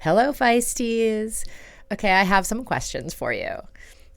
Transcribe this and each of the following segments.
Hello, Feisties. Okay, I have some questions for you.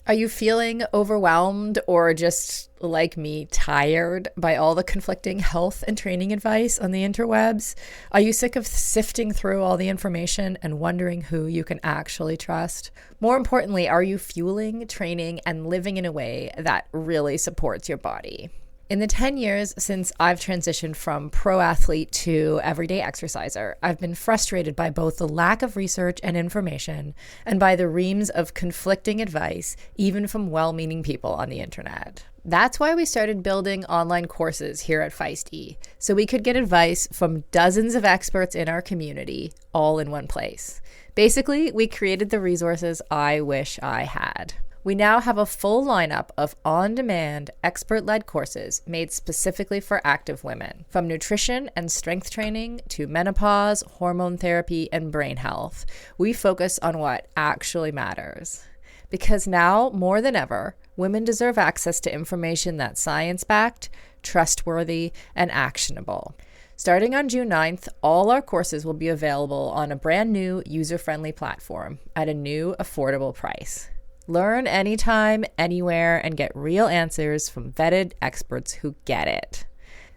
Are you feeling overwhelmed or just like me, tired by all the conflicting health and training advice on the interwebs? Are you sick of sifting through all the information and wondering who you can actually trust? More importantly, are you fueling, training, and living in a way that really supports your body? In the 10 years since I've transitioned from pro athlete to everyday exerciser, I've been frustrated by both the lack of research and information and by the reams of conflicting advice, even from well-meaning people on the internet. That's why we started building online courses here at Feisty, so we could get advice from dozens of experts in our community, all in one place. Basically, we created the resources I wish I had. We now have a full lineup of on-demand, expert-led courses made specifically for active women, from nutrition and strength training to menopause, hormone therapy, and brain health. We focus on what actually matters. Because now, more than ever, women deserve access to information that's science-backed, trustworthy, and actionable. Starting on June 9th, all our courses will be available on a brand new, user-friendly platform at a new, affordable price. Learn anytime, anywhere, and get real answers from vetted experts who get it.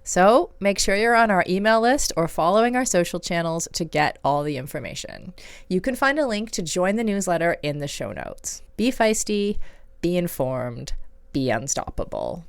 So make sure you're on our email list or following our social channels to get all the information. You can find a link to join the newsletter in the show notes. Be feisty, be informed, be unstoppable.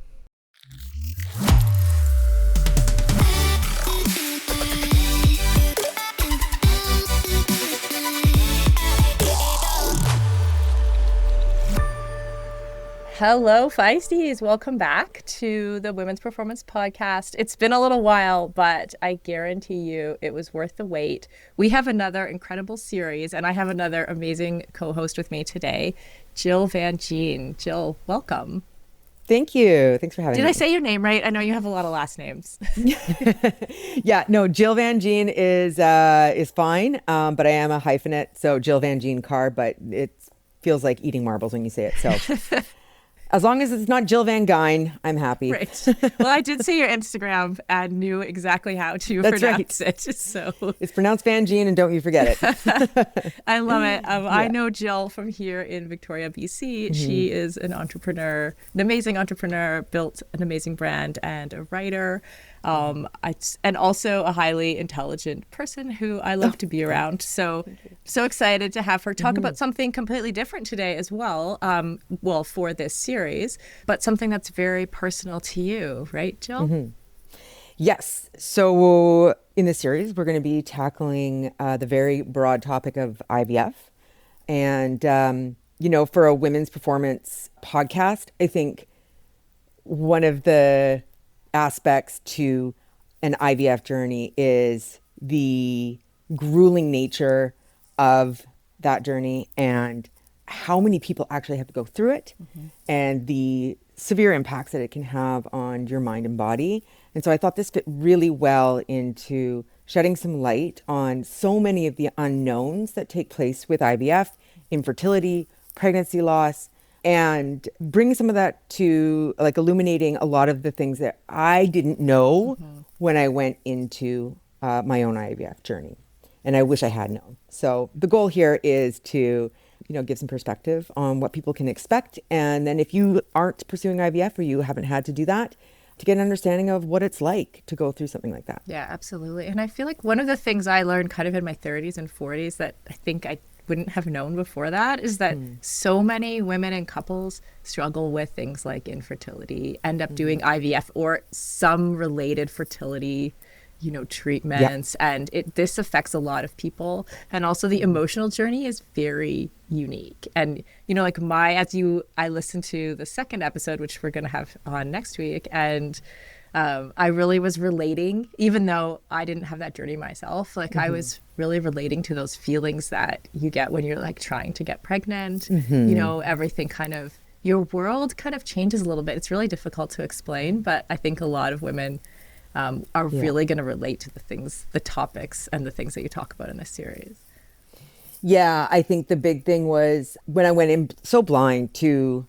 Hello, Feisties. Welcome back to the Women's Performance Podcast. It's been a little while, but I guarantee you it was worth the wait. We have another incredible series, and I have another amazing co-host with me today, Jill Van Gene. Jill, welcome. Thank you. Thanks for having me. Did I say your name right? I know you have a lot of last names. Yeah, no, Jill Van Gene is fine, but I am a hyphenate, so Jill Van Gene Carr, but it feels like eating marbles when you say it, so... As long as it's not Jill Van Gyn, I'm happy. Right. Well, I did see your Instagram and knew exactly how to pronounce it. So it's pronounced Van Gene, and don't you forget it. I love it. I know Jill from here in Victoria, BC. Mm-hmm. She is an entrepreneur, an amazing entrepreneur, built an amazing brand, and a writer. And also a highly intelligent person who I love to be around. So excited to have her talk about something completely different today as well. For this series, but something that's very personal to you, right, Jill? Mm-hmm. Yes. So in this series, we're going to be tackling the very broad topic of IVF. And, for a women's performance podcast, I think one of the aspects to an IVF journey is the grueling nature of that journey and how many people actually have to go through it and the severe impacts that it can have on your mind and body. And so I thought this fit really well into shedding some light on so many of the unknowns that take place with IVF, infertility, pregnancy loss, and bring some of that to like illuminating a lot of the things that I didn't know when I went into my own IVF journey. And I wish I had known. So the goal here is to, give some perspective on what people can expect. And then if you aren't pursuing IVF or you haven't had to do that, to get an understanding of what it's like to go through something like that. Yeah, absolutely. And I feel like one of the things I learned kind of in my 30s and 40s that I think I wouldn't have known before that is that so many women and couples struggle with things like infertility, end up doing IVF or some related fertility, treatments. Yep. And this affects a lot of people. And also the emotional journey is very unique. And, I listened to the second episode, which we're going to have on next week. And I really was relating, even though I didn't have that journey myself. I was really relating to those feelings that you get when you're trying to get pregnant. Everything kind of, your world kind of changes a little bit. It's really difficult to explain, but I think a lot of women are really going to relate to the topics and the things that you talk about in this series. Yeah, I think the big thing was when I went in so blind into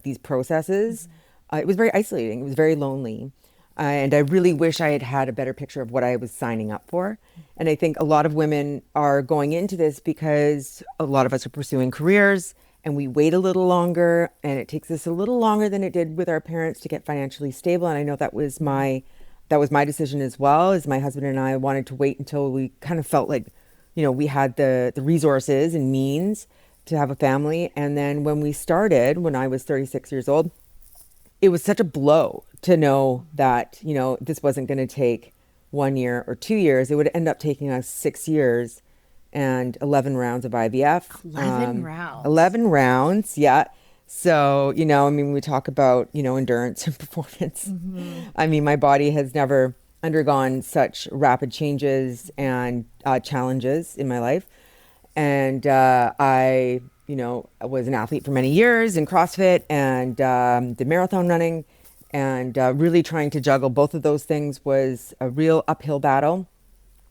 these processes, it was very isolating. It was very lonely. And I really wish I had had a better picture of what I was signing up for. And I think a lot of women are going into this because a lot of us are pursuing careers and we wait a little longer, and it takes us a little longer than it did with our parents to get financially stable. And I know that was my decision as well, as my husband and I wanted to wait until we kind of felt like, we had the resources and means to have a family. And then when we started, when I was 36 years old, it was such a blow to know that, this wasn't going to take 1 year or 2 years. It would end up taking us 6 years and 11 rounds of IVF. 11 rounds. 11 rounds, yeah. So, we talk about, endurance and performance. I mean, my body has never undergone such rapid changes and challenges in my life. And I was an athlete for many years in CrossFit and did marathon running, and really trying to juggle both of those things was a real uphill battle.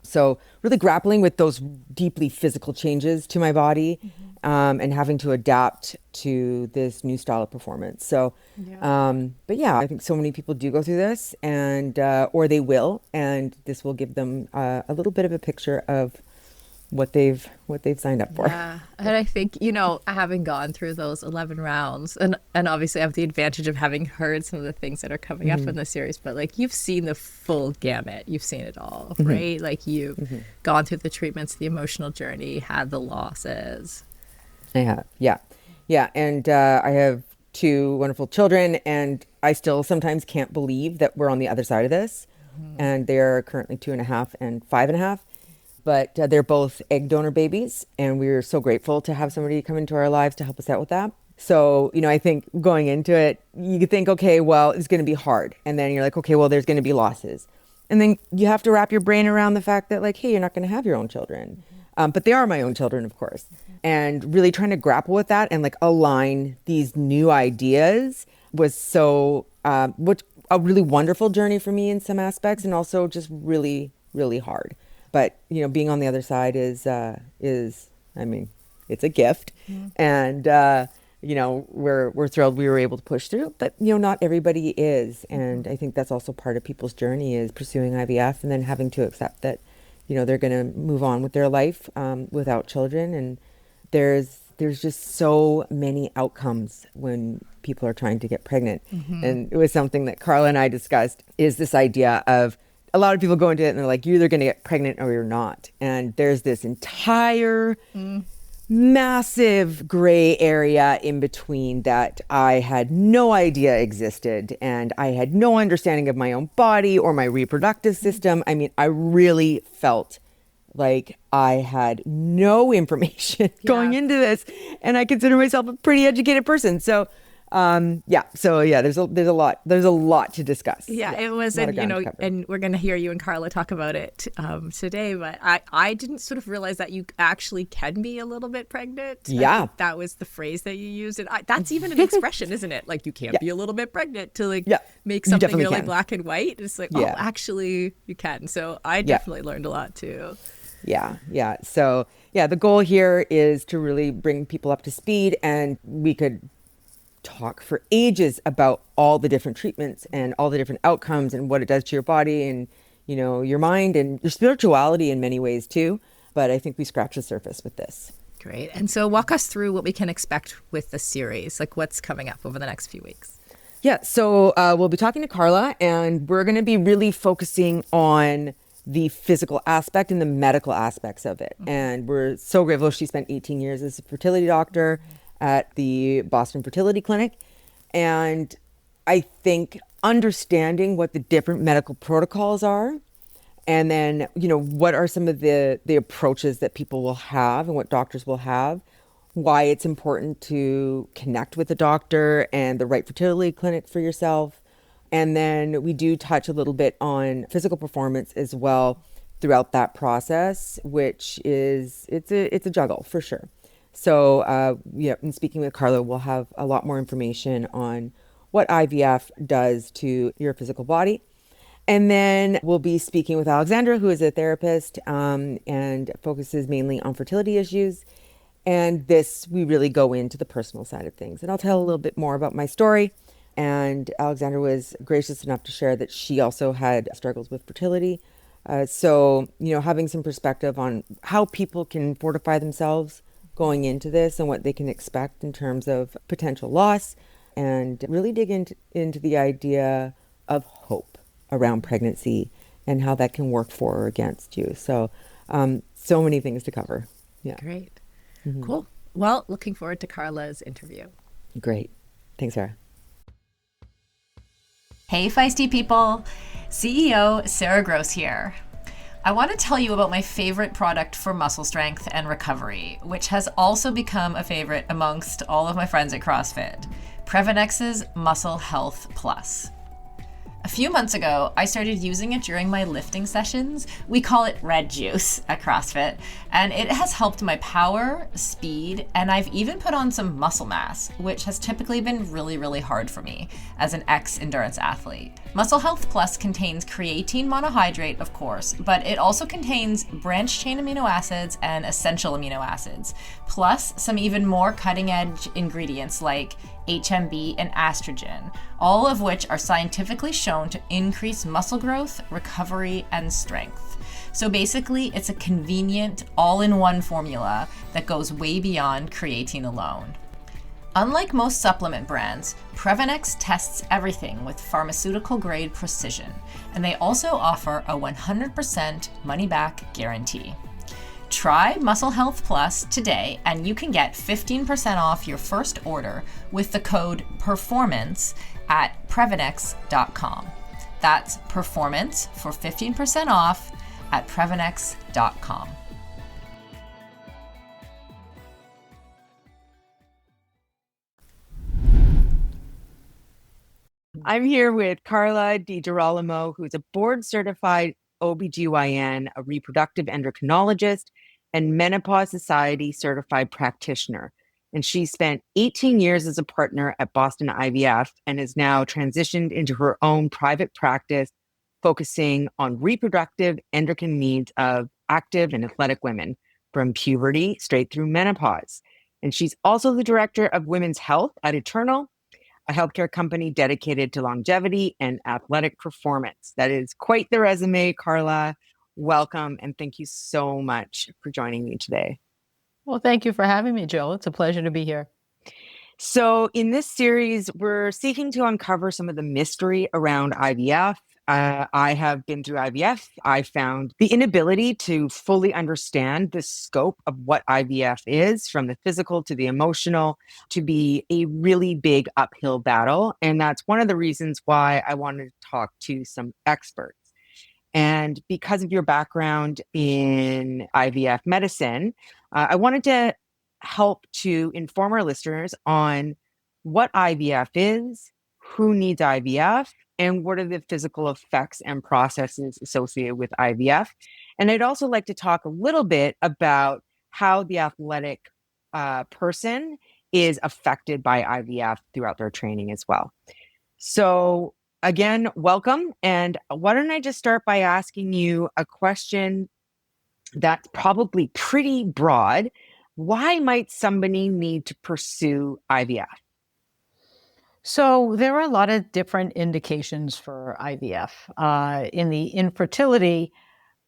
So really grappling with those deeply physical changes to my body, and having to adapt to this new style of performance. So, but yeah, I think so many people do go through this, and or they will, and this will give them a little bit of a picture of what they've signed up for. Yeah. And I think, having gone through those 11 rounds, and obviously I have the advantage of having heard some of the things that are coming up in the series, but like, you've seen the full gamut. You've seen it all, right? Like, you've gone through the treatments, the emotional journey, had the losses. I have, yeah. Yeah, and I have 2 wonderful children, and I still sometimes can't believe that we're on the other side of this. And they're currently 2.5 and 5.5. But they're both egg donor babies, and we're so grateful to have somebody come into our lives to help us out with that. So, I think going into it, you could think, okay, well, it's going to be hard. And then you're like, okay, well, there's going to be losses. And then you have to wrap your brain around the fact that, like, hey, you're not going to have your own children. But they are my own children, of course. And really trying to grapple with that and like align these new ideas was so, a really wonderful journey for me in some aspects, and also just really, really hard. But, being on the other side is, I mean, it's a gift. And, we're thrilled we were able to push through, but, not everybody is. And I think that's also part of people's journey, is pursuing IVF and then having to accept that, they're going to move on with their life without children. And there's just so many outcomes when people are trying to get pregnant. And it was something that Carla and I discussed, is this idea of, a lot of people go into it and they're like, you're either going to get pregnant or you're not. And there's this entire massive gray area in between that I had no idea existed. And I had no understanding of my own body or my reproductive system. I mean, I really felt like I had no information going into this. And I consider myself a pretty educated person. So there's a lot to discuss. It was, and and we're going to hear you and Carla talk about it today, but I didn't sort of realize that you actually can be a little bit pregnant. I think that was the phrase that you used, and that's even an expression, isn't it? Like, you can't be a little bit pregnant to make something really black and white. It's like, oh, actually you can. So I definitely learned a lot too. Yeah. So the goal here is to really bring people up to speed, and we could talk for ages about all the different treatments and all the different outcomes and what it does to your body and, your mind and your spirituality in many ways too. But I think we scratch the surface with this. Great. And so walk us through what we can expect with the series, like what's coming up over the next few weeks. Yeah. So we'll be talking to Carla, and we're going to be really focusing on the physical aspect and the medical aspects of it. And we're so grateful. She spent 18 years as a fertility doctor at the Boston Fertility Clinic. And I think understanding what the different medical protocols are, and then, what are some of the approaches that people will have and what doctors will have, why it's important to connect with a doctor and the right fertility clinic for yourself. And then we do touch a little bit on physical performance as well throughout that process, which is, it's a juggle for sure. So, in speaking with Carla, we'll have a lot more information on what IVF does to your physical body. And then we'll be speaking with Alexandra, who is a therapist and focuses mainly on fertility issues. And we really go into the personal side of things. And I'll tell a little bit more about my story And Alexandra was gracious enough to share that she also had struggles with fertility. So, having some perspective on how people can fortify themselves going into this and what they can expect in terms of potential loss, and really dig into the idea of hope around pregnancy and how that can work for or against you. So, so many things to cover. Yeah. Great. Cool. Well, looking forward to Carla's interview. Great. Thanks, Sarah. Hey, feisty people. CEO Sarah Gross here. I want to tell you about my favorite product for muscle strength and recovery, which has also become a favorite amongst all of my friends at CrossFit, Previnex's Muscle Health Plus. A few months ago, I started using it during my lifting sessions. We call it red juice at CrossFit, and it has helped my power, speed, and I've even put on some muscle mass, which has typically been really, really hard for me as an ex-endurance athlete. Muscle Health Plus contains creatine monohydrate, of course, but it also contains branched-chain amino acids and essential amino acids, plus some even more cutting-edge ingredients like HMB and estrogen, all of which are scientifically shown to increase muscle growth, recovery, and strength. So basically, it's a convenient, all-in-one formula that goes way beyond creatine alone. Unlike most supplement brands, Previnex tests everything with pharmaceutical-grade precision, and they also offer a 100% money-back guarantee. Try Muscle Health Plus today, and you can get 15% off your first order with the code PERFORMANCE at Previnex.com. That's PERFORMANCE for 15% off at Previnex.com. I'm here with Carla DiGirolamo, who's a board-certified OBGYN, a reproductive endocrinologist, and Menopause Society certified practitioner. And she spent 18 years as a partner at Boston IVF and is now transitioned into her own private practice, focusing on reproductive endocrine needs of active and athletic women from puberty straight through menopause. And she's also the director of women's health at Eternal, a healthcare company dedicated to longevity and athletic performance. That is quite the resume, Carla. Welcome, and thank you so much for joining me today. Well, thank you for having me, Jill. It's a pleasure to be here. So in this series, we're seeking to uncover some of the mystery around IVF. I have been through IVF. I found the inability to fully understand the scope of what IVF is, from the physical to the emotional, to be a really big uphill battle. And that's one of the reasons why I wanted to talk to some experts. And because of your background in IVF medicine, I wanted to help to inform our listeners on what IVF is, who needs IVF, and what are the physical effects and processes associated with IVF. And I'd also like to talk a little bit about how the athletic person is affected by IVF throughout their training as well. So again, welcome. And why don't I just start by asking you a question that's probably pretty broad. Why might somebody need to pursue IVF? So there are a lot of different indications for IVF. In the infertility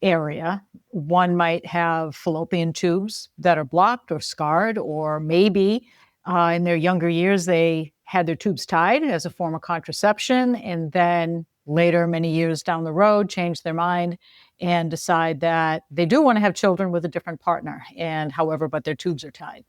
area, one might have fallopian tubes that are blocked or scarred, or maybe in their younger years, they had their tubes tied as a form of contraception, and then later, many years down the road, change their mind and decide that they do want to have children with a different partner, and however, but their tubes are tied.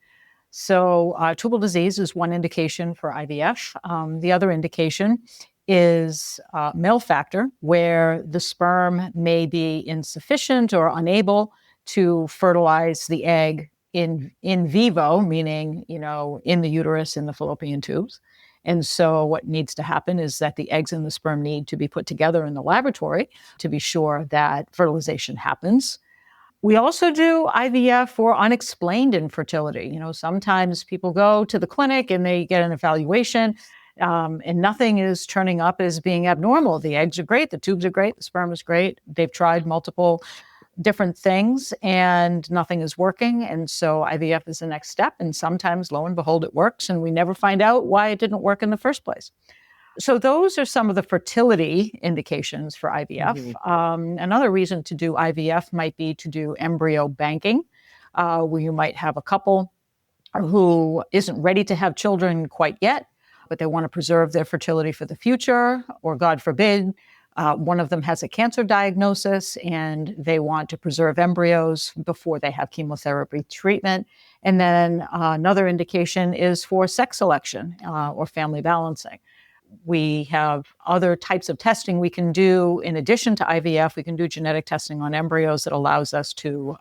So tubal disease is one indication for IVF. The other indication is male factor, where the sperm may be insufficient or unable to fertilize the egg in vivo, meaning, in the uterus, in the fallopian tubes. And so what needs to happen is that the eggs and the sperm need to be put together in the laboratory to be sure that fertilization happens. We also do IVF for unexplained infertility. Sometimes people go to the clinic and they get an evaluation, and nothing is turning up as being abnormal. The eggs are great, the tubes are great, the sperm is great. They've tried multiple different things and nothing is working. And so IVF is the next step. And sometimes, lo and behold, it works, and we never find out why it didn't work in the first place. So those are some of the fertility indications for IVF. Another reason to do IVF might be to do embryo banking, where you might have a couple who isn't ready to have children quite yet, but they want to preserve their fertility for the future, or God forbid, one of them has a cancer diagnosis and they want to preserve embryos before they have chemotherapy treatment. And then another indication is for sex selection or family balancing. We have other types of testing we can do in addition to IVF. We can do genetic testing on embryos that allows us to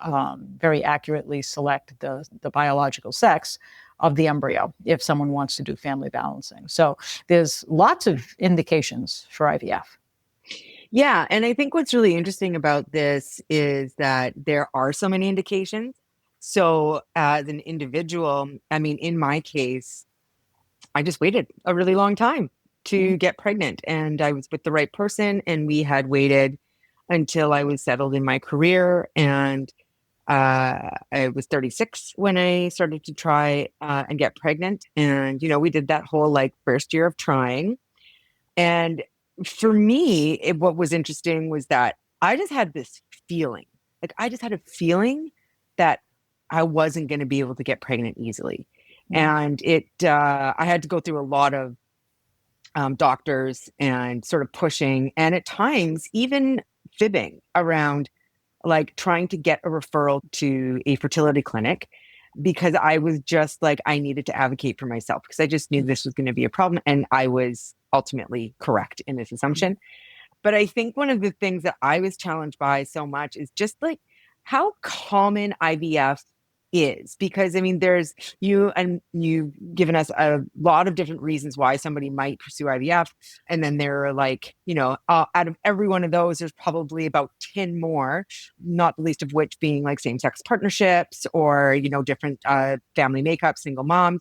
very accurately select the biological sex of the embryo if someone wants to do family balancing. So there's lots of indications for IVF. Yeah. And I think what's really interesting about this is that there are so many indications. So as an individual, I mean, in my case, I just waited a really long time to get pregnant, and I was with the right person, and we had waited until I was settled in my career. And I was 36 when I started to try and get pregnant. And, we did that whole first year of trying. And for me, what was interesting was that I just had this feeling, I just had a feeling that I wasn't going to be able to get pregnant easily. And I had to go through a lot of doctors and sort of pushing, and at times even fibbing around, trying to get a referral to a fertility clinic, because I was just I needed to advocate for myself, because I just knew this was going to be a problem. And I was ultimately correct in this assumption. But I think one of the things that I was challenged by so much is just how common IVF is, because I mean, you've given us a lot of different reasons why somebody might pursue IVF. And then there are out of every one of those, there's probably about 10 more, not the least of which being same-sex partnerships or, different family makeup, single moms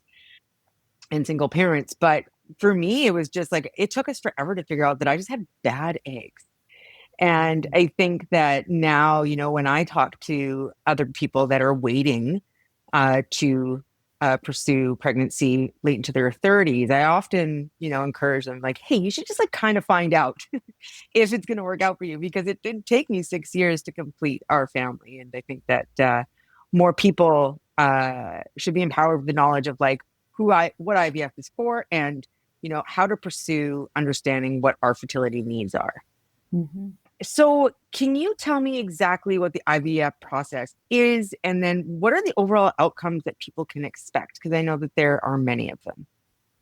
and single parents. But for me, it was just it took us forever to figure out that I just had bad eggs. And I think that now, when I talk to other people that are waiting to pursue pregnancy late into their 30s, I often, encourage them hey, you should just kind of find out if it's going to work out for you, because it did take me 6 years to complete our family. And I think that more people should be empowered with the knowledge of what IVF is for, and, how to pursue understanding what our fertility needs are. So can you tell me exactly what the IVF process is, and then what are the overall outcomes that people can expect? Because I know that there are many of them.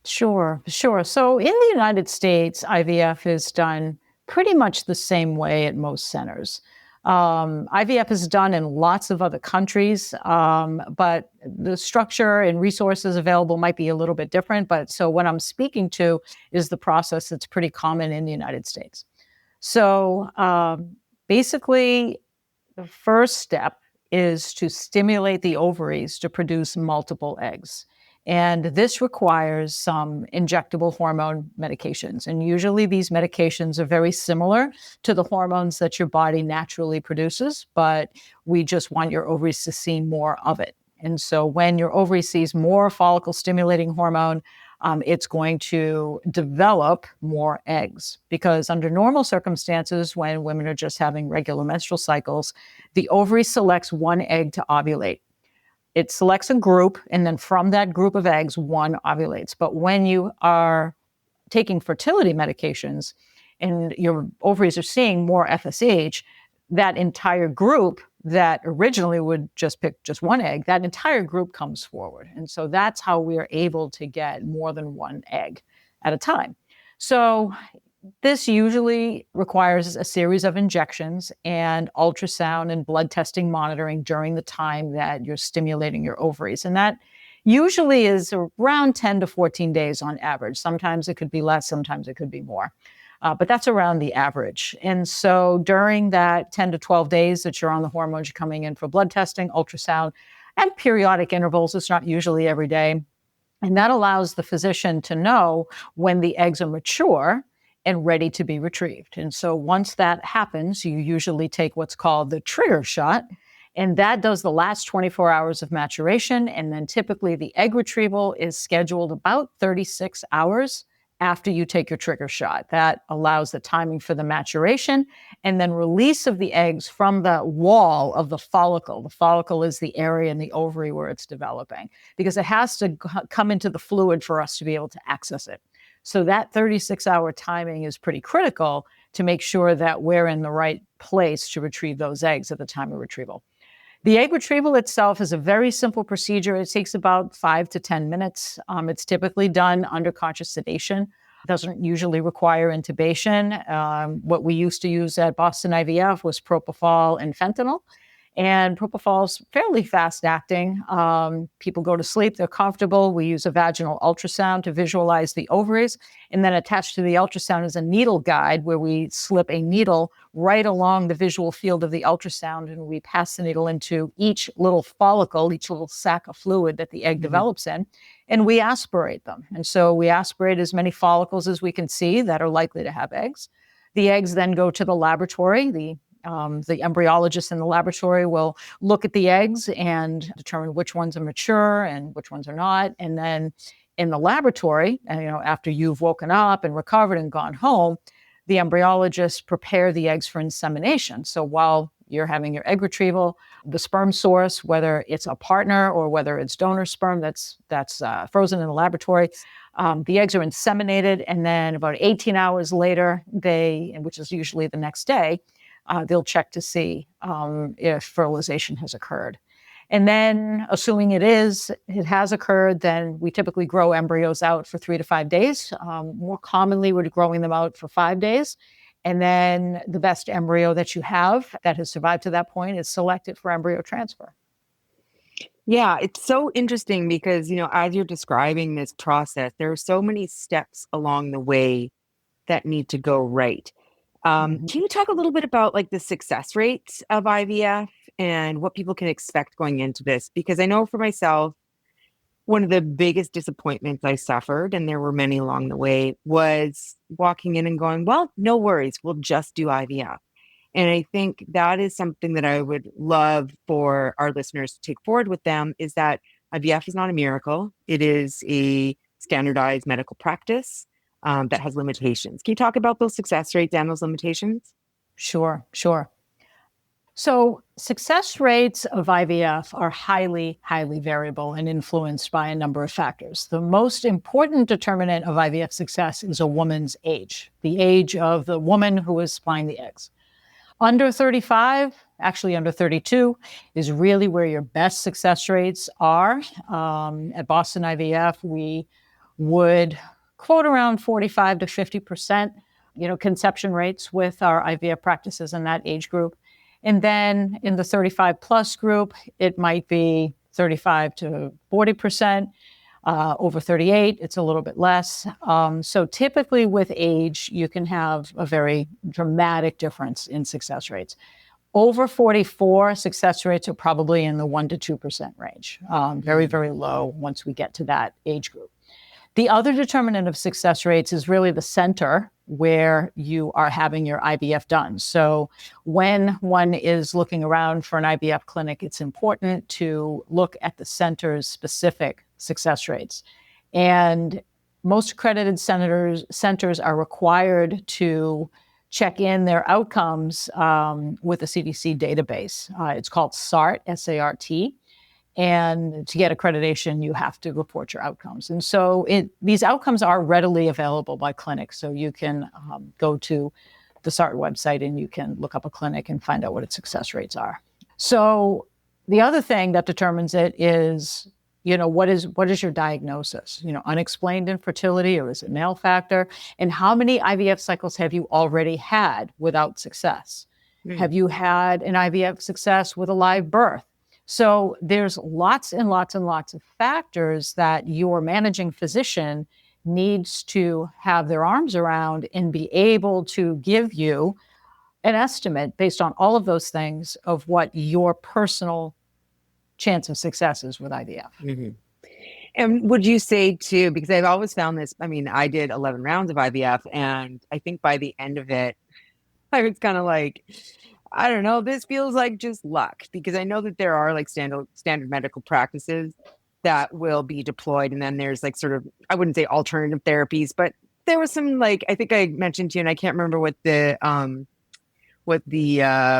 Sure. So in the United States, IVF is done pretty much the same way at most centers. IVF is done in lots of other countries, but the structure and resources available might be a little bit different. But so what I'm speaking to is the process that's pretty common in the United States. So basically, the first step is to stimulate the ovaries to produce multiple eggs. And this requires some injectable hormone medications. And usually these medications are very similar to the hormones that your body naturally produces, but we just want your ovaries to see more of it. And so when your ovary sees more follicle stimulating hormone, it's going to develop more eggs, because under normal circumstances, when women are just having regular menstrual cycles, the ovary selects one egg to ovulate. It selects a group, and then from that group of eggs, one ovulates. But when you are taking fertility medications and your ovaries are seeing more FSH, that entire group that originally would just pick just one egg, that entire group comes forward. And so that's how we are able to get more than one egg at a time. So this usually requires a series of injections and ultrasound and blood testing monitoring during the time that you're stimulating your ovaries. And that usually is around 10 to 14 days on average. Sometimes it could be less, sometimes it could be more. But that's around the average. And so during that 10 to 12 days that you're on the hormones, you're coming in for blood testing, ultrasound, and periodic intervals. It's not usually every day. And that allows the physician to know when the eggs are mature and ready to be retrieved. And so once that happens, you usually take what's called the trigger shot. And that does the last 24 hours of maturation. And then typically the egg retrieval is scheduled about 36 hours after you take your trigger shot. That allows the timing for the maturation and then release of the eggs from the wall of the follicle. The follicle is the area in the ovary where it's developing, because it has to come into the fluid for us to be able to access it. So that 36-hour timing is pretty critical to make sure that we're in the right place to retrieve those eggs at the time of retrieval. The egg retrieval itself is a very simple procedure. It takes about 5 to 10 minutes. It's typically done under conscious sedation. It doesn't usually require intubation. What we used to use at Boston IVF was propofol and fentanyl. And propofol is fairly fast acting. People go to sleep, they're comfortable. We use a vaginal ultrasound to visualize the ovaries. And then attached to the ultrasound is a needle guide where we slip a needle right along the visual field of the ultrasound. And we pass the needle into each little follicle, each little sac of fluid that the egg develops in. And we aspirate them. And so we aspirate as many follicles as we can see that are likely to have eggs. The eggs then go to the laboratory. The embryologist in the laboratory will look at the eggs and determine which ones are mature and which ones are not. And then in the laboratory, after you've woken up and recovered and gone home, the embryologists prepare the eggs for insemination. So while you're having your egg retrieval, the sperm source, whether it's a partner or whether it's donor sperm that's frozen in the laboratory, the eggs are inseminated, and then about 18 hours later, which is usually the next day, they'll check to see if fertilization has occurred. And then, assuming it has occurred, then we typically grow embryos out for 3 to 5 days. More commonly, we're growing them out for 5 days. And then the best embryo that you have that has survived to that point is selected for embryo transfer. Yeah, it's so interesting because, as you're describing this process, there are so many steps along the way that need to go right. Can you talk a little bit about like the success rates of IVF and what people can expect going into this? Because I know for myself, one of the biggest disappointments I suffered, and there were many along the way, was walking in and going, well, no worries, we'll just do IVF. And I think that is something that I would love for our listeners to take forward with them, is that IVF is not a miracle. It is a standardized medical practice that has limitations. Can you talk about those success rates and those limitations? Sure. So success rates of IVF are highly, highly variable and influenced by a number of factors. The most important determinant of IVF success is a woman's age, the age of the woman who is supplying the eggs. Under 35, actually under 32, is really where your best success rates are. At Boston IVF, we would quote around 45 to 50%, conception rates with our IVF practices in that age group. And then in the 35 plus group, it might be 35 to 40%. Over 38, it's a little bit less. So typically with age, you can have a very dramatic difference in success rates. Over 44, success rates are probably in the 1% to 2% range. Very, very low once we get to that age group. The other determinant of success rates is really the center where you are having your IVF done. So when one is looking around for an IVF clinic, it's important to look at the center's specific success rates. And most accredited centers are required to check in their outcomes with a CDC database. It's called SART, S-A-R-T. And to get accreditation, you have to report your outcomes. And so these outcomes are readily available by clinics. So you can go to the SART website and you can look up a clinic and find out what its success rates are. So the other thing that determines it is, what is your diagnosis? Unexplained infertility, or is it male factor? And how many IVF cycles have you already had without success? Have you had an IVF success with a live birth? So there's lots and lots and lots of factors that your managing physician needs to have their arms around and be able to give you an estimate based on all of those things of what your personal chance of success is with IVF. Mm-hmm. And would you say too, because I've always found this, I did 11 rounds of IVF, and I think by the end of it, I was kind of like, I don't know, this feels like just luck, because I know that there are like standard medical practices that will be deployed. And then there's like sort of, I wouldn't say alternative therapies, but there was some, like, I think I mentioned to you, and I can't remember what the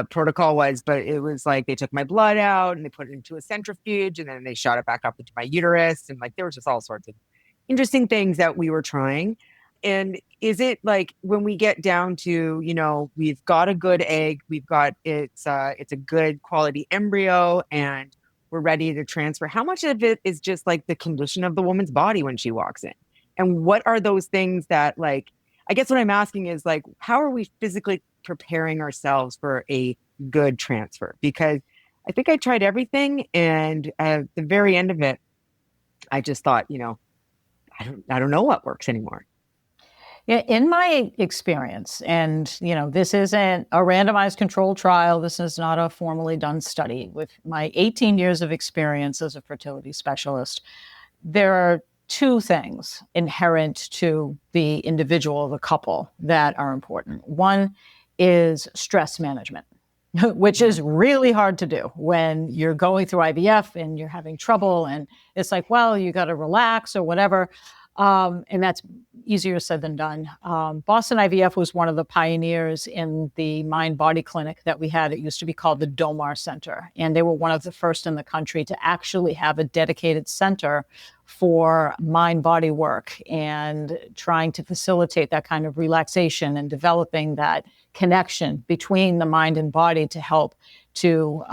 protocol was, but it was like they took my blood out and they put it into a centrifuge and then they shot it back up into my uterus. And like there was just all sorts of interesting things that we were trying. And is it like when we get down to, we've got a good egg, we've got it's a good quality embryo and we're ready to transfer. How much of it is just like the condition of the woman's body when she walks in? And what are those things that, like, I guess what I'm asking is, like, how are we physically preparing ourselves for a good transfer? Because I think I tried everything, and at the very end of it, I just thought, I don't know what works anymore. Yeah, in my experience, and this isn't a randomized controlled trial, this is not a formally done study. With my 18 years of experience as a fertility specialist, there are two things inherent to the individual, the couple, that are important. One is stress management, which is really hard to do when you're going through IVF and you're having trouble. And it's like, well, you got to relax or whatever. And that's easier said than done. Boston IVF was one of the pioneers in the mind-body clinic that we had. It used to be called the Domar Center. And they were one of the first in the country to actually have a dedicated center for mind-body work and trying to facilitate that kind of relaxation and developing that connection between the mind and body to help to,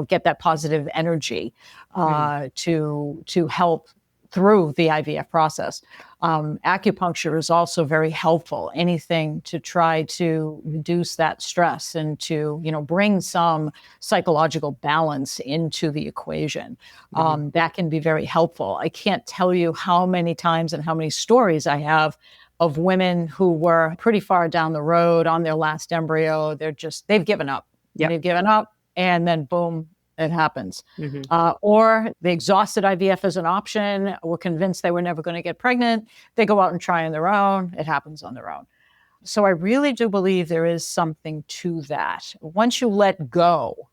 get that positive energy to help through the IVF process. Acupuncture is also very helpful. Anything to try to reduce that stress and to, bring some psychological balance into the equation. That can be very helpful. I can't tell you how many times and how many stories I have of women who were pretty far down the road on their last embryo. They've given up. Yep. They've given up, and then boom, it happens. Or they exhausted IVF as an option, were convinced they were never going to get pregnant. They go out and try on their own. It happens on their own. So I really do believe there is something to that. Once you let go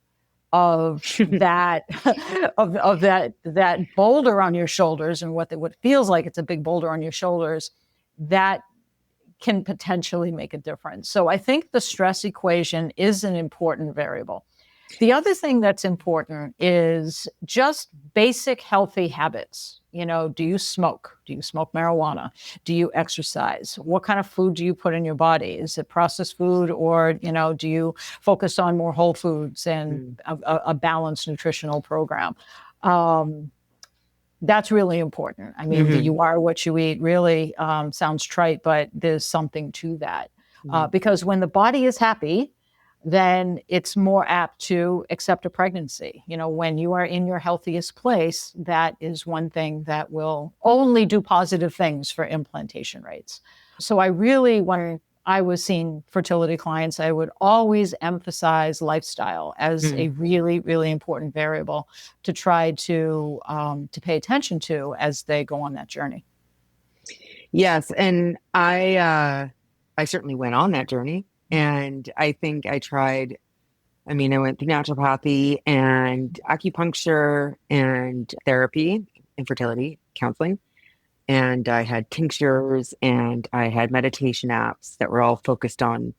of that, of that boulder on your shoulders and what feels like it's a big boulder on your shoulders, that can potentially make a difference. So I think the stress equation is an important variable. The other thing that's important is just basic healthy habits. Do you smoke? Do you smoke marijuana? Do you exercise? What kind of food do you put in your body? Is it processed food, or, do you focus on more whole foods and a balanced nutritional program? That's really important. I mean, you are what you eat really sounds trite, but there's something to that. Because when the body is happy, then it's more apt to accept a pregnancy. When you are in your healthiest place, that is one thing that will only do positive things for implantation rates. So when I was seeing fertility clients, I would always emphasize lifestyle as a really, really important variable to try to pay attention to as they go on that journey. Yes. And I certainly went on that journey. And I think I went through naturopathy and acupuncture and therapy, infertility counseling. And I had tinctures and I had meditation apps that were all focused on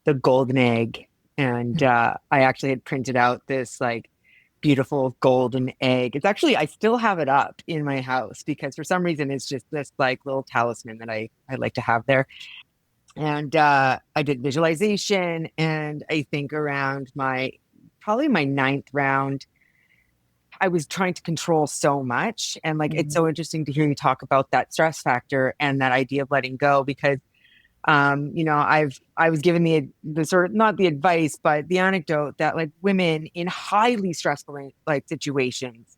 the golden egg. And I actually had printed out this like beautiful golden egg. It's actually, I still have it up in my house because for some reason it's just this like little talisman that I like to have there. And I did visualization, and I think around probably my 9th round, I was trying to control so much. And like, it's so interesting to hear you talk about that stress factor and that idea of letting go, because, I was given the sort of, not the advice, but the anecdote that like women in highly stressful like situations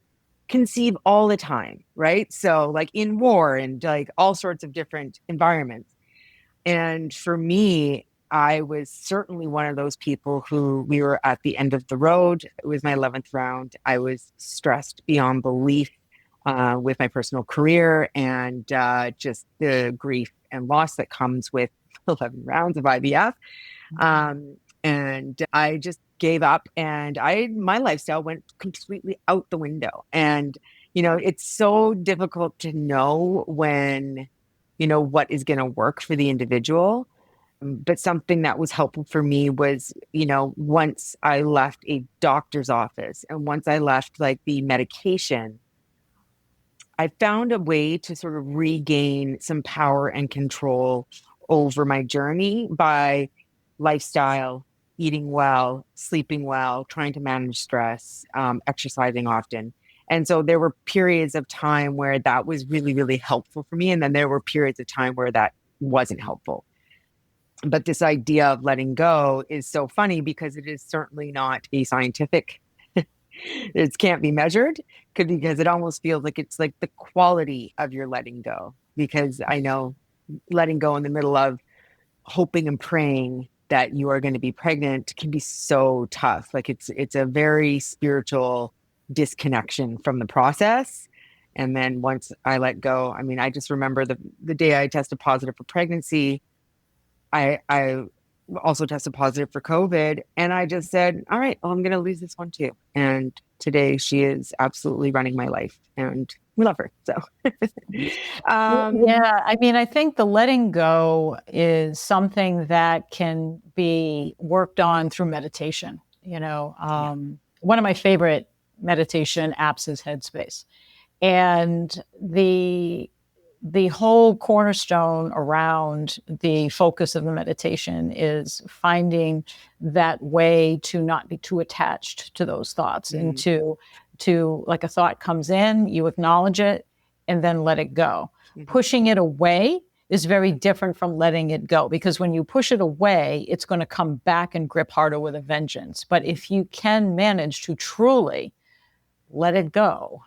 conceive all the time, right? So like in war and like all sorts of different environments. And for me, I was certainly one of those people who we were at the end of the road. It was my 11th round. I was stressed beyond belief with my personal career and just the grief and loss that comes with 11 rounds of IVF. And I just gave up, and my lifestyle went completely out the window. And, it's so difficult to know when what is going to work for the individual. But something that was helpful for me was, once I left a doctor's office and once I left like the medication, I found a way to sort of regain some power and control over my journey by lifestyle, eating well, sleeping well, trying to manage stress, exercising often. And so there were periods of time where that was really, really helpful for me. And then there were periods of time where that wasn't helpful. But this idea of letting go is so funny because it is certainly not a scientific, it can't be measured because it almost feels like it's like the quality of your letting go. Because I know letting go in the middle of hoping and praying that you are going to be pregnant can be so tough. Like it's a very spiritual disconnection from the process. And then once I let go, I mean, I just remember the day I tested positive for pregnancy, I also tested positive for COVID. And I just said, all right, well, I'm going to lose this one too. And today she is absolutely running my life and we love her. So, yeah, I mean, I think the letting go is something that can be worked on through meditation. One of my favorite meditation apps is Headspace. And the whole cornerstone around the focus of the meditation is finding that way to not be too attached to those thoughts and to like a thought comes in, you acknowledge it and then let it go. Pushing it away is very different from letting it go, because when you push it away, it's going to come back and grip harder with a vengeance. But if you can manage to truly let it go,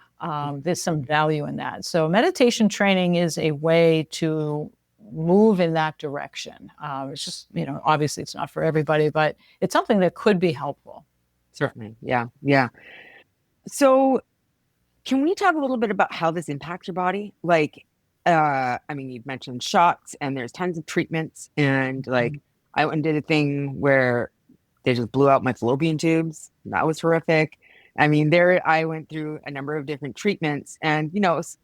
there's some value in that. So meditation training is a way to move in that direction. It's just, obviously it's not for everybody, but it's something that could be helpful. Certainly. Yeah. Yeah. So can we talk a little bit about how this impacts your body? Like, you've mentioned shots and there's tons of treatments, and like I went and did a thing where they just blew out my fallopian tubes. That was horrific. I mean, I went through a number of different treatments, and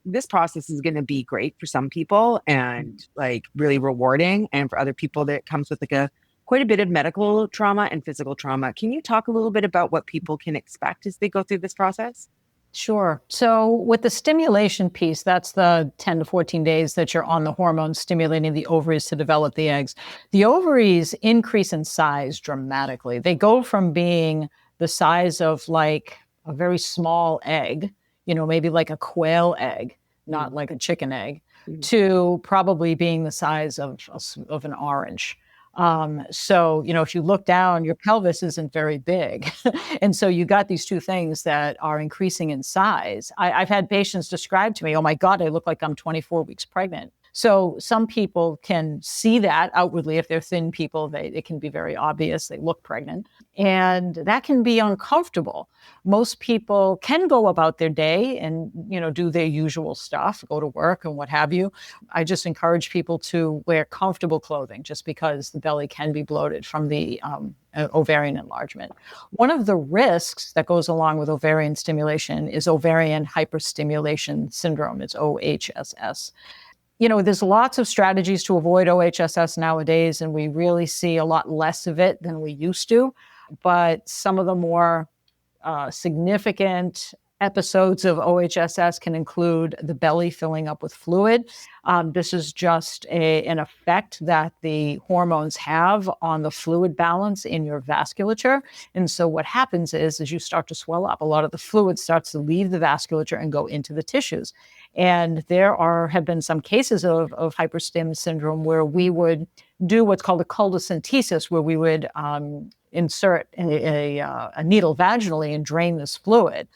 this process is going to be great for some people and like really rewarding, and for other people that comes with like quite a bit of medical trauma and physical trauma. Can you talk a little bit about what people can expect as they go through this process? Sure. So with the stimulation piece, that's the 10 to 14 days that you're on the hormones stimulating the ovaries to develop the eggs. The ovaries increase in size dramatically. They go from being the size of like a very small egg, maybe like a quail egg, not like a chicken egg, to probably being the size of an orange. So, if you look down, your pelvis isn't very big. And so you got these two things that are increasing in size. I've had patients describe to me, oh my God, I look like I'm 24 weeks pregnant. So some people can see that outwardly. If they're thin people, it can be very obvious. They look pregnant. And that can be uncomfortable. Most people can go about their day and, do their usual stuff, go to work and what have you. I just encourage people to wear comfortable clothing just because the belly can be bloated from the ovarian enlargement. One of the risks that goes along with ovarian stimulation is ovarian hyperstimulation syndrome. It's OHSS. There's lots of strategies to avoid OHSS nowadays, and we really see a lot less of it than we used to. But some of the more significant episodes of OHSS can include the belly filling up with fluid. This is just an effect that the hormones have on the fluid balance in your vasculature. And so what happens is, as you start to swell up, a lot of the fluid starts to leave the vasculature and go into the tissues. And there have been some cases of hyperstim syndrome where we would do what's called a cholestacentesis, where we would insert a needle vaginally and drain this fluid.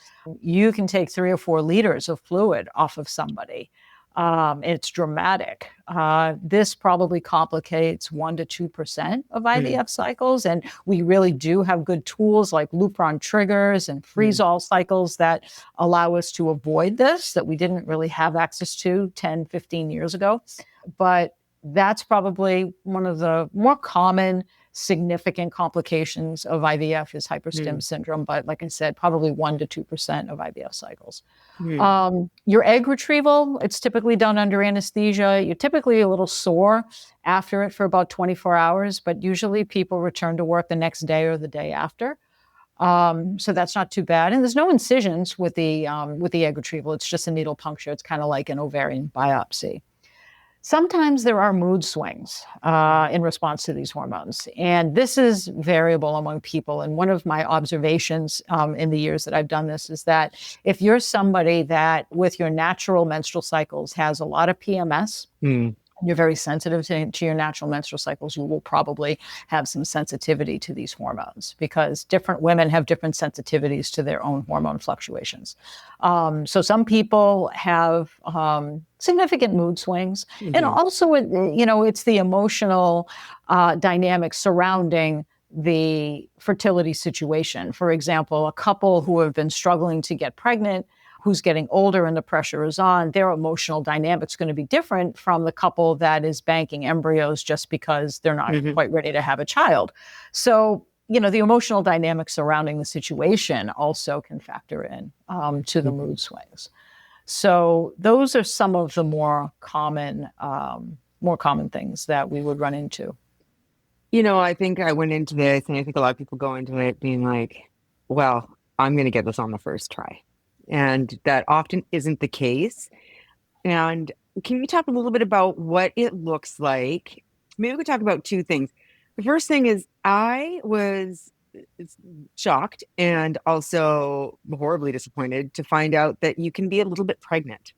You can take 3 or 4 liters of fluid off of somebody. It's dramatic. This probably complicates 1% to 2% of IVF cycles. And we really do have good tools like Lupron triggers and freeze-all cycles that allow us to avoid this, that we didn't really have access to 10, 15 years ago. But that's probably one of the more common significant complications of IVF is hyperstim syndrome. But like I said, probably 1% to 2% of IVF cycles. Your egg retrieval, it's typically done under anesthesia. You're typically a little sore after it for about 24 hours, but usually people return to work the next day or the day after. So that's not too bad. And there's no incisions with the egg retrieval. It's just a needle puncture. It's kind of like an ovarian biopsy. Sometimes there are mood swings in response to these hormones. And this is variable among people. And one of my observations in the years that I've done this is that if you're somebody that with your natural menstrual cycles has a lot of PMS, you're very sensitive to your natural menstrual cycles, you will probably have some sensitivity to these hormones because different women have different sensitivities to their own hormone fluctuations. So some people have significant mood swings. And also, it's the emotional dynamics surrounding the fertility situation. For example, a couple who have been struggling to get pregnant, who's getting older and the pressure is on, their emotional dynamics going to be different from the couple that is banking embryos just because they're not quite ready to have a child. So, the emotional dynamics surrounding the situation also can factor in to the mood swings. So those are some of the more common things that we would run into. I think I went into this, and I think a lot of people go into it being like, well, I'm going to get this on the first try. And that often isn't the case. And can you talk a little bit about what it looks like? Maybe we could talk about two things. The first thing is I was shocked and also horribly disappointed to find out that you can be a little bit pregnant.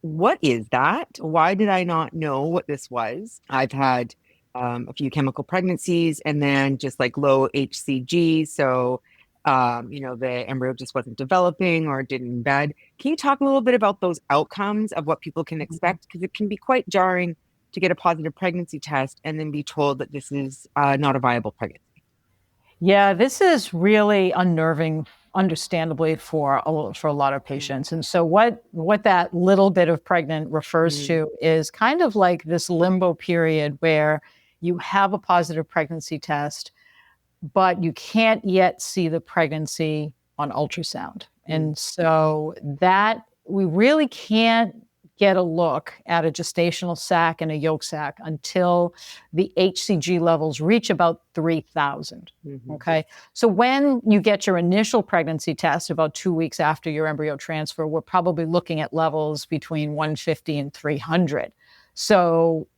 What is that? Why did I not know what this was? I've had a few chemical pregnancies and then just like low HCG. So the embryo just wasn't developing or didn't embed. Can you talk a little bit about those outcomes of what people can expect? Because it can be quite jarring to get a positive pregnancy test and then be told that this is not a viable pregnancy. Yeah, this is really unnerving, understandably, for a lot of patients. And so what that little bit of pregnant refers to is kind of like this limbo period where you have a positive pregnancy test, but you can't yet see the pregnancy on ultrasound. And so that we really can't get a look at a gestational sac and a yolk sac until the HCG levels reach about 3,000. Okay. So when you get your initial pregnancy test about 2 weeks after your embryo transfer, we're probably looking at levels between 150 and 300. So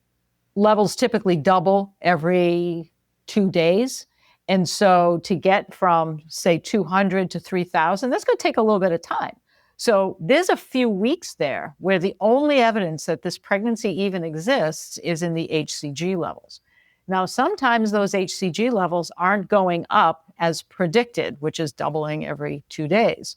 levels typically double every 2 days. And so to get from, say, 200 to 3,000, that's going to take a little bit of time. So there's a few weeks there where the only evidence that this pregnancy even exists is in the HCG levels. Now, sometimes those HCG levels aren't going up as predicted, which is doubling every 2 days.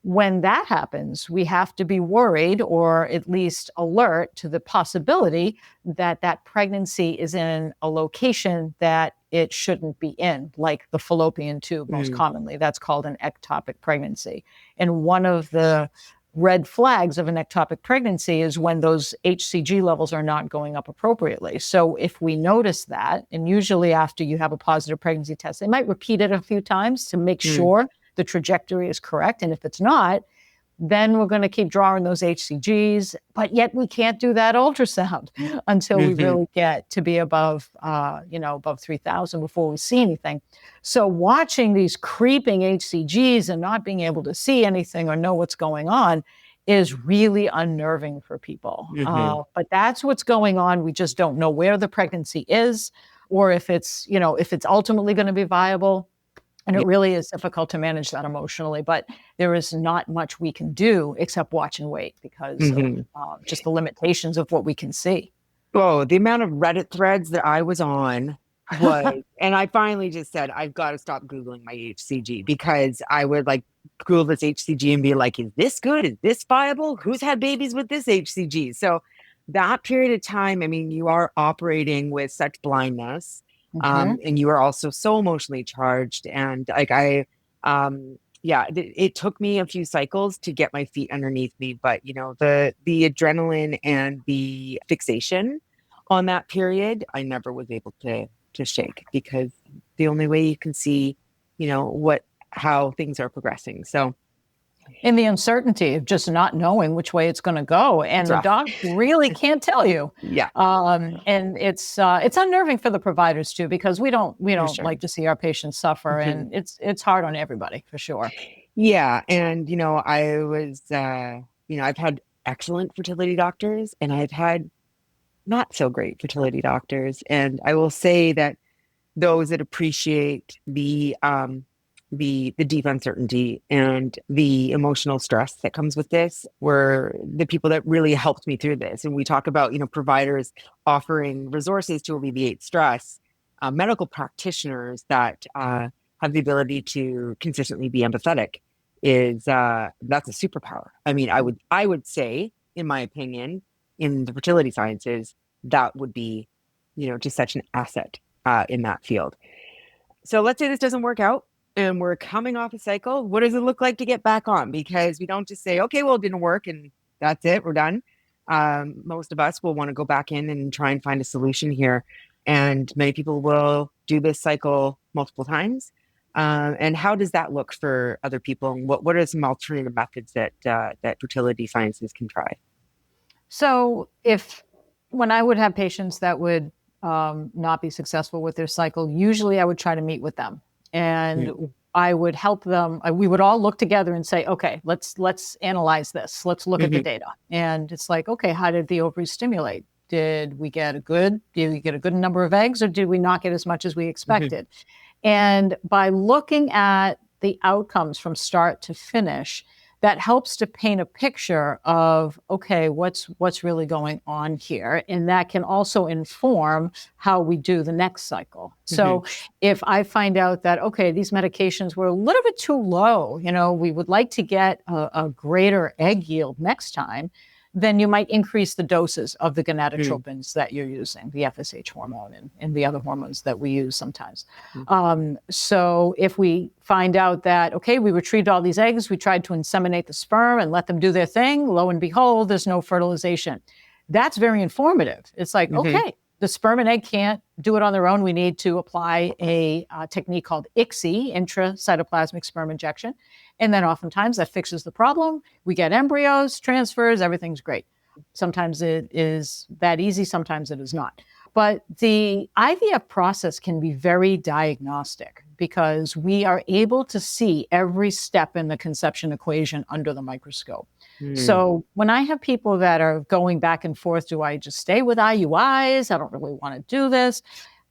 When that happens, we have to be worried or at least alert to the possibility that that pregnancy is in a location that it shouldn't be in, like the fallopian tube most commonly. That's called an ectopic pregnancy. And one of the red flags of an ectopic pregnancy is when those HCG levels are not going up appropriately. So if we notice that, and usually after you have a positive pregnancy test, they might repeat it a few times to make sure the trajectory is correct. And if it's not, then we're going to keep drawing those HCGs, but yet we can't do that ultrasound until we really get to be above 3,000 before we see anything. So watching these creeping HCGs and not being able to see anything or know what's going on is really unnerving for people. But that's what's going on. We just don't know where the pregnancy is or if it's ultimately going to be viable. And it really is difficult to manage that emotionally, but there is not much we can do except watch and wait because of just the limitations of what we can see. Oh, the amount of Reddit threads that I was on was, and I finally just said, I've got to stop Googling my HCG because I would like Google this HCG and be like, is this good? Is this viable? Who's had babies with this HCG? So that period of time, I mean, you are operating with such blindness. And you are also so emotionally charged. And like it took me a few cycles to get my feet underneath me. But, the adrenaline and the fixation on that period, I never was able to to shake, because the only way you can see, how things are progressing. So In the uncertainty of just not knowing which way it's going to go, and the rough. doc really can't tell you. Yeah. And it's unnerving for the providers too, because we don't Sure. like to see our patients suffer, and it's hard on everybody for sure. Yeah, and I was, I've had excellent fertility doctors, and I've had not so great fertility doctors, and I will say that those that appreciate the deep uncertainty and the emotional stress that comes with this were the people that really helped me through this. And we talk about, providers offering resources to alleviate stress, medical practitioners that have the ability to consistently be empathetic is that's a superpower. I mean, I would say, in my opinion, in the fertility sciences, that would be, just such an asset in that field. So let's say this doesn't work out and we're coming off a cycle. What does it look like to get back on? Because we don't just say, okay, well, it didn't work and that's it, we're done. Most of us will want to go back in and try and find a solution here. And many people will do this cycle multiple times. And how does that look for other people? And what are some alternative methods that fertility sciences can try? So when I would have patients that would not be successful with their cycle, usually I would try to meet with them, and I would help them. We would all look together and say, okay, let's analyze this. Let's look at the data. And it's like, okay, how did the ovaries stimulate? Did we get a good number of eggs, or did we not get as much as we expected? And by looking at the outcomes from start to finish, that helps to paint a picture of, okay, what's really going on here. And that can also inform how we do the next cycle. So if I find out that, okay, these medications were a little bit too low, we would like to get a greater egg yield next time, then you might increase the doses of the gonadotropins that you're using, the FSH hormone and the other hormones that we use sometimes. So if we find out that, okay, we retrieved all these eggs, we tried to inseminate the sperm and let them do their thing, lo and behold, there's no fertilization. That's very informative. It's like, okay, the sperm and egg can't do it on their own. We need to apply a technique called ICSI, intracytoplasmic sperm injection. And then oftentimes that fixes the problem. We get embryos, transfers, everything's great. Sometimes it is that easy, sometimes it is not. But the IVF process can be very diagnostic because we are able to see every step in the conception equation under the microscope. So when I have people that are going back and forth, do I just stay with IUIs? I don't really want to do this.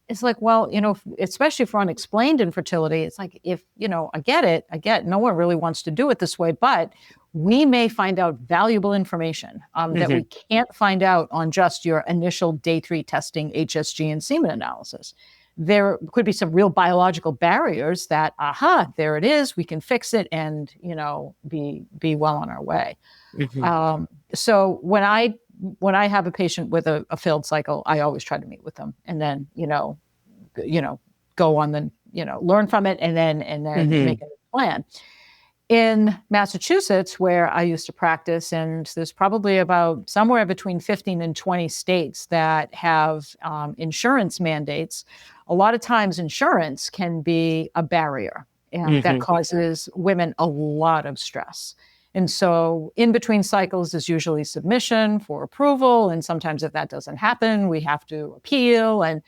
It's like, well, especially for unexplained infertility, it's like, I get it, no one really wants to do it this way, but we may find out valuable information that we can't find out on just your initial day 3 testing, HSG and semen analysis. There could be some real biological barriers that, there it is, we can fix it and, be well on our way. So when I have a patient with a failed cycle, I always try to meet with them and then, go on the, learn from it and then make a plan. In Massachusetts, where I used to practice, and there's probably about somewhere between 15 and 20 states that have insurance mandates, a lot of times insurance can be a barrier, and that causes women a lot of stress. And so in between cycles, there's usually submission for approval. And sometimes if that doesn't happen, we have to appeal. And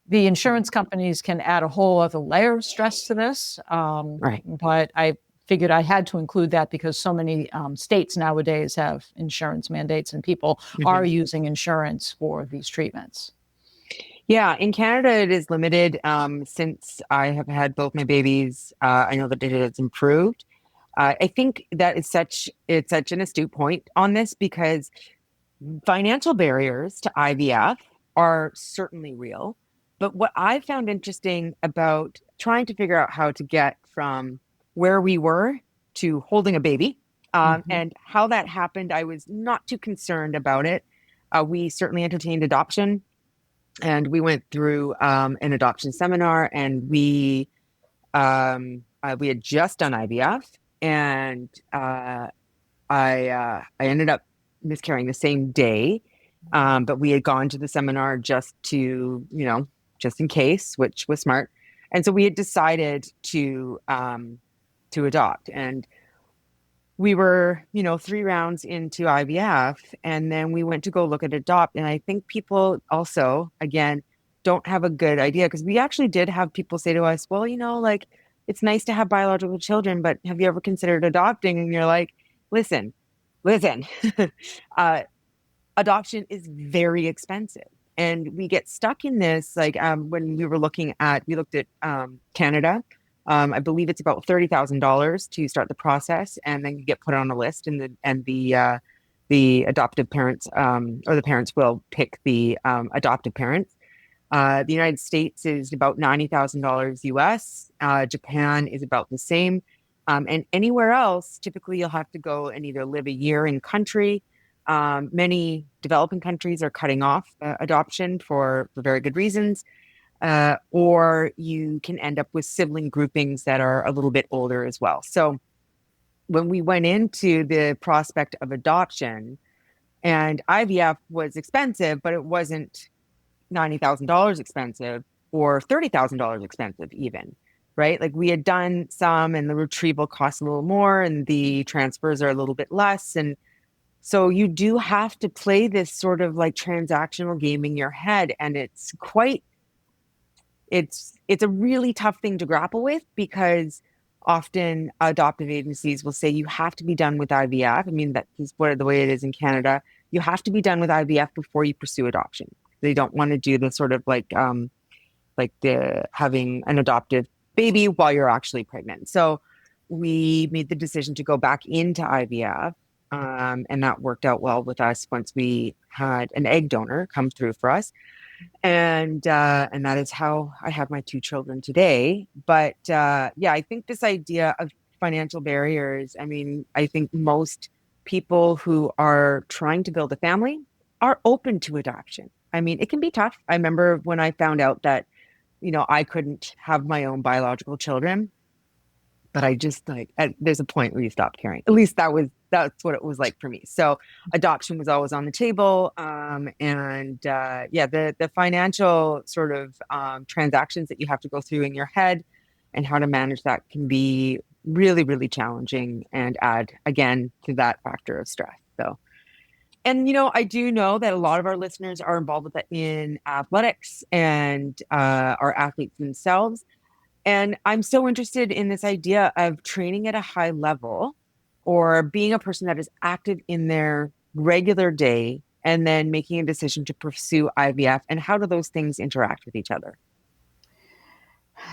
the insurance companies can add a whole other layer of stress to this. But I figured I had to include that because so many states nowadays have insurance mandates and people are using insurance for these treatments. Yeah, in Canada, it is limited. Since I have had both my babies, I know that it has improved. I think that it's such an astute point on this because financial barriers to IVF are certainly real. But what I found interesting about trying to figure out how to get from where we were to holding a baby and how that happened, I was not too concerned about it. We certainly entertained adoption, and we went through an adoption seminar, and we had just done IVF. And I ended up miscarrying the same day, but we had gone to the seminar just to, just in case, which was smart. And so we had decided to adopt. And we were, 3 rounds into IVF, and then we went to go look at adopt. And I think people also, again, don't have a good idea, because we actually did have people say to us, well, like, it's nice to have biological children, but have you ever considered adopting? And you're like, listen, uh, adoption is very expensive. And we get stuck in this, like, when we looked at Canada. I believe it's about $30,000 to start the process, and then you get put on a list, and the adoptive parents, or the parents will pick the adoptive parents. The United States is about $90,000 US. Japan is about the same. And anywhere else, typically you'll have to go and either live a year in country. Many developing countries are cutting off adoption for very good reasons. Or you can end up with sibling groupings that are a little bit older as well. So when we went into the prospect of adoption, and IVF was expensive, but it wasn't $90,000 expensive or $30,000 expensive even, right? Like, we had done some, and the retrieval costs a little more, and the transfers are a little bit less. And so you do have to play this sort of like transactional game in your head. And it's a really tough thing to grapple with, because often adoptive agencies will say you have to be done with IVF. I mean, that is the way it is in Canada. You have to be done with IVF before you pursue adoption. They don't want to do the sort of like the having an adoptive baby while you're actually pregnant. So we made the decision to go back into IVF. And that worked out well with us once we had an egg donor come through for us. And that is how I have my 2 children today. But yeah, I think this idea of financial barriers, I mean, I think most people who are trying to build a family are open to adoption. I mean, it can be tough. I remember when I found out that, I couldn't have my own biological children, but I just there's a point where you stop caring. At least that's what it was like for me. So adoption was always on the table. The financial sort of transactions that you have to go through in your head and how to manage that can be really, really challenging, and add again to that factor of stress. So, and I do know that a lot of our listeners are involved in athletics and are athletes themselves. And I'm so interested in this idea of training at a high level, or being a person that is active in their regular day, and then making a decision to pursue IVF. And how do those things interact with each other?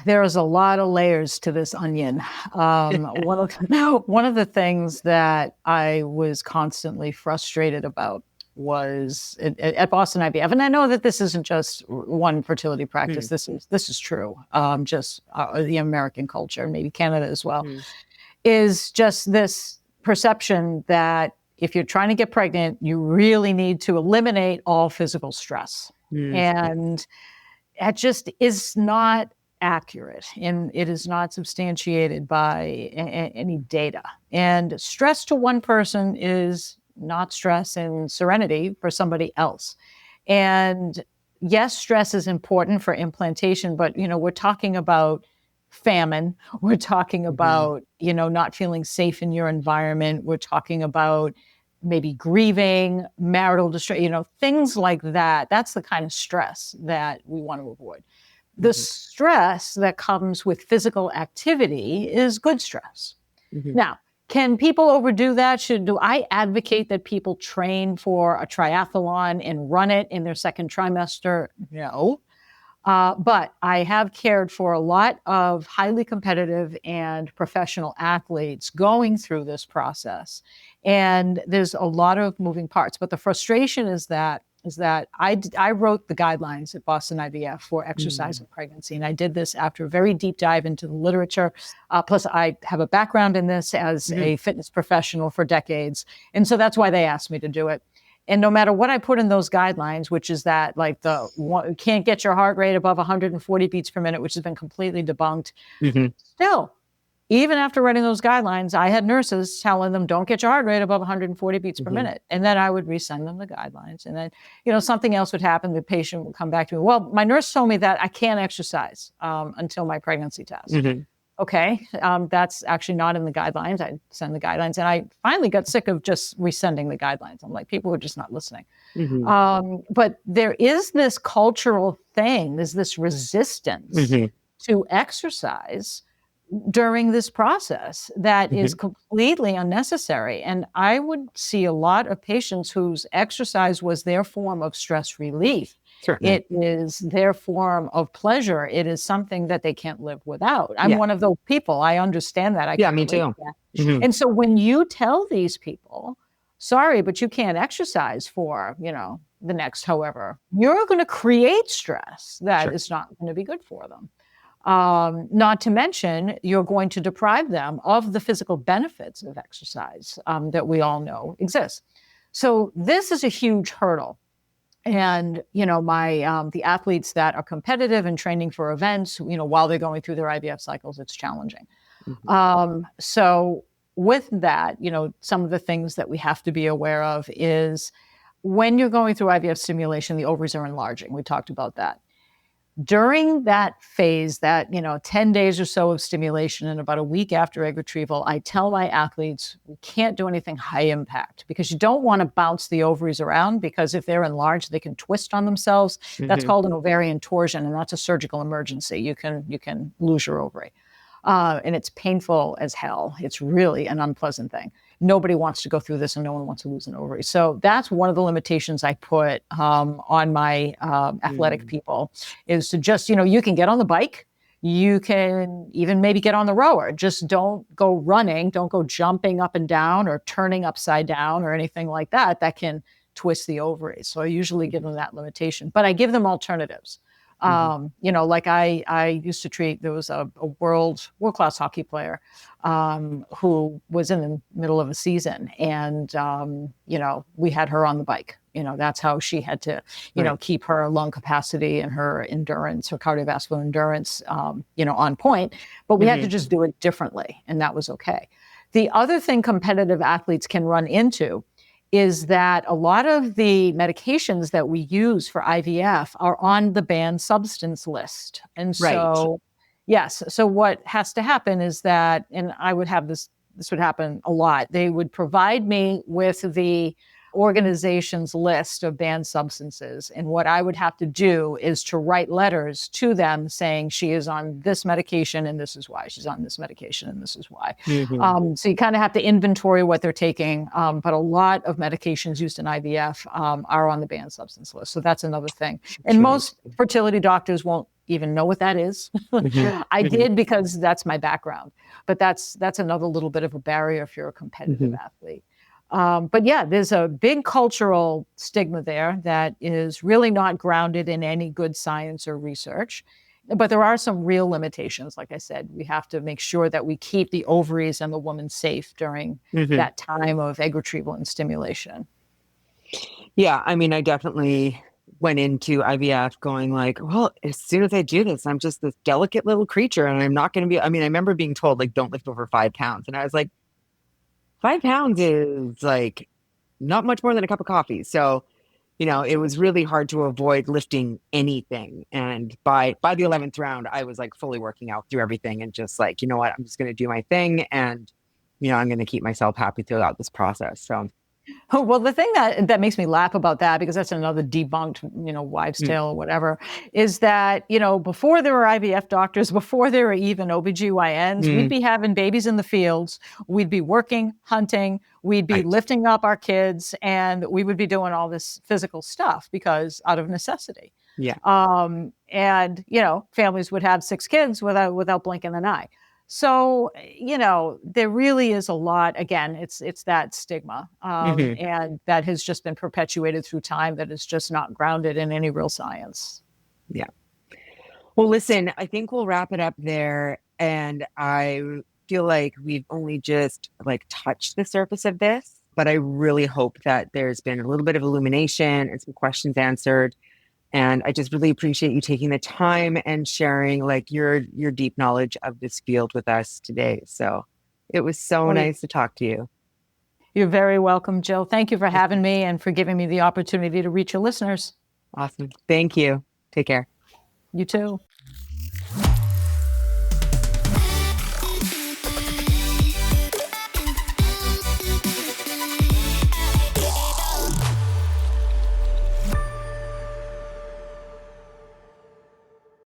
There is a lot of layers to this onion. One of the things that I was constantly frustrated about was at Boston IVF, and I know that this isn't just one fertility practice. This is true. Just the American culture, maybe Canada as well, is just this perception that if you're trying to get pregnant, you really need to eliminate all physical stress, and that just is not accurate, and it is not substantiated by any data. And stress to one person is not stress and serenity for somebody else. And yes, stress is important for implantation, but we're talking about famine. We're talking about, not feeling safe in your environment. We're talking about maybe grieving, marital distress, things like that. That's the kind of stress that we want to avoid. The stress that comes with physical activity is good stress. Now, can people overdo that? Do I advocate that people train for a triathlon and run it in their second trimester? No. But I have cared for a lot of highly competitive and professional athletes going through this process. And there's a lot of moving parts. But the frustration is that I wrote the guidelines at Boston IVF for exercise and pregnancy. And I did this after a very deep dive into the literature. Plus, I have a background in this as a fitness professional for decades. And so that's why they asked me to do it. And no matter what I put in those guidelines, which is that can't get your heart rate above 140 beats per minute, which has been completely debunked. Still, Even after writing those guidelines, I had nurses telling them, don't get your heart rate above 140 beats per minute. And then I would resend them the guidelines. And then, something else would happen. The patient would come back to me. Well, my nurse told me that I can't exercise until my pregnancy test. Okay, that's actually not in the guidelines. I send the guidelines. And I finally got sick of just resending the guidelines. I'm like, people are just not listening. But there is this cultural thing, there's this resistance to exercise during this process that is completely unnecessary. And I would see a lot of patients whose exercise was their form of stress relief. Certainly. It is their form of pleasure. It is something that they can't live without. I'm one of those people. I understand that. Me too. And so when you tell these people, sorry, but you can't exercise for, the next however, you're going to create stress that is not going to be good for them. Not to mention, you're going to deprive them of the physical benefits of exercise that we all know exist. So this is a huge hurdle. And, my the athletes that are competitive and training for events, while they're going through their IVF cycles, it's challenging. So with that, some of the things that we have to be aware of is when you're going through IVF stimulation, the ovaries are enlarging. We talked about that. During that phase, that 10 days or so of stimulation and about a week after egg retrieval, I tell my athletes, we can't do anything high impact because you don't want to bounce the ovaries around, because if they're enlarged, they can twist on themselves. That's called an ovarian torsion, and that's a surgical emergency. You can lose your ovary. And it's painful as hell. It's really an unpleasant thing. Nobody wants to go through this, and no one wants to lose an ovary. So that's one of the limitations I put on my athletic people, is to just, you can get on the bike. You can even maybe get on the rower. Just don't go running. Don't go jumping up and down or turning upside down or anything like that. That can twist the ovaries. So I usually give them that limitation, but I give them alternatives. Like I used to treat, there was a world-class hockey player who was in the middle of a season, and, we had her on the bike. That's how she had to, keep her lung capacity and her endurance, her cardiovascular endurance, on point. But we had to just do it differently, and that was okay. The other thing competitive athletes can run into is that a lot of the medications that we use for IVF are on the banned substance list. And so, yes, so what has to happen is that, and I would have this would happen a lot, they would provide me with the organization's list of banned substances. And what I would have to do is to write letters to them saying she is on this medication and this is why. She's on this medication and this is why. So you kind of have to inventory what they're taking. But a lot of medications used in IVF are on the banned substance list. So that's another thing. And most fertility doctors won't even know what that is. I did because that's my background. But that's another little bit of a barrier if you're a competitive athlete. But yeah, there's a big cultural stigma there that is really not grounded in any good science or research. But there are some real limitations. Like I said, we have to make sure that we keep the ovaries and the woman safe during that time of egg retrieval and stimulation. Yeah, I mean, I definitely went into IVF going like, well, as soon as I do this, I'm just this delicate little creature and I'm not going to be, I remember being told like, don't lift over 5 pounds. And I was like, 5 pounds is like not much more than a cup of coffee. So, it was really hard to avoid lifting anything. And by the 11th round, I was like fully working out through everything and just like, you know what, I'm just going to do my thing. And, I'm going to keep myself happy throughout this process. So. Oh, well, the thing that makes me laugh about that, because that's another debunked, wives' tale or whatever, is that, before there were IVF doctors, before there were even OBGYNs, we'd be having babies in the fields, we'd be working, hunting, we'd be lifting up our kids, and we would be doing all this physical stuff because out of necessity. Yeah. And, families would have 6 kids without blinking an eye. So, there really is a lot, again, it's that stigma, and that has just been perpetuated through time that is just not grounded in any real science. Yeah. Well, listen, I think we'll wrap it up there. And I feel like we've only just like touched the surface of this, but I really hope that there's been a little bit of illumination and some questions answered. And I just really appreciate you taking the time and sharing like your deep knowledge of this field with us today. So it was so nice to talk to you. You're very welcome, Jill. Thank you for having me and for giving me the opportunity to reach your listeners. Awesome. Thank you. Take care. You too.